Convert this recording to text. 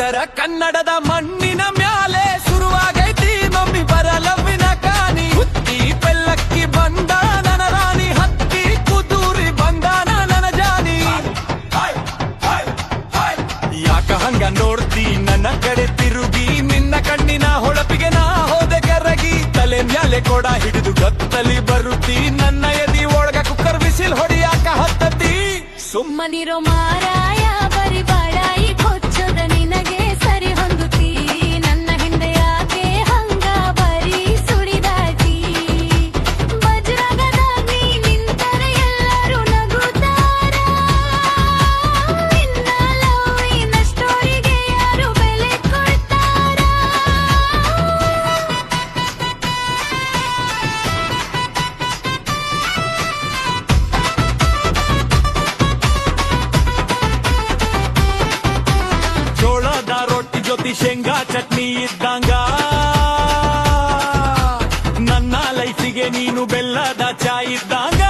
ಉತ್ತರ ಕನ್ನಡದ ಮಣ್ಣಿನ ಮ್ಯಾಲೆ ಶುರುವಾಗೈತಿ ಮಮ್ಮಿ ಬರಲವ್ವಿನ ಕಾನಿ. ಹುತ್ತಿ ಬೆಲ್ಲಕ್ಕಿ ಬಂದ ನನ್ನ ರಾಣಿ, ಹತ್ತಿ ಕುದೂರಿ ಬಂದಾನ ನನ್ನ ಜಾನಿ. ಯಾಕ ಹಂಗ ನೋಡ್ತಿ ನನ್ನ ಕಡೆ ತಿರುಗಿ, ನಿನ್ನ ಕಣ್ಣಿನ ಹೊಳಪಿಗೆ ನಾ ಹೋದೆ ಕರಗಿ. ತಲೆ ಮ್ಯಾಲೆ ಕೊಡ ಹಿಡಿದು ಗತ್ತಲಿ ಬರುತ್ತಿ, ನನ್ನ ಎದಿ ಒಳಗ ಕುಕ್ಕರ್ ಬಿಸಿಲ್ ಹೊಡಿಯಾಕ ಹತ್ತತಿ. ಸುಮ್ಮನಿರೋ ಮಾರಾಯ, ಬರಿ ಬಾಳಾಯಿ ಕೊಚ್ಚದ ನಿನಗೆ ಸರಿ ಹೊಂದುತ್ತಿ. ನನ್ನ ಹಿಂದೆ ಯಾಕೆ ಹಂಗ ಬರೀ ಸುಳಿದಾಟಿ. ವಜ್ರಗದಾಗಿ ನಿಂತರೆ ಎಲ್ಲರೂ ನಗುತ್ತಾರ. ನಿನ್ನ ಲವ್ವಿನ ಸ್ಟೋರಿಗೆ ಯಾರು ಬೆಲೆ ಕೊಡ್ತಾರ. ಜೋಳದ ರೊಟ್ಟಿ ಜೊತೆ ಶೇಂಗಾ ಚಟ್ನಿ ಇದ್ದಂಗ, ನನ್ನ ಲೈಫಿಗೆ ನೀನು ಬೆಲ್ಲದ ಚಾಯ್ ಇದ್ದಂಗ.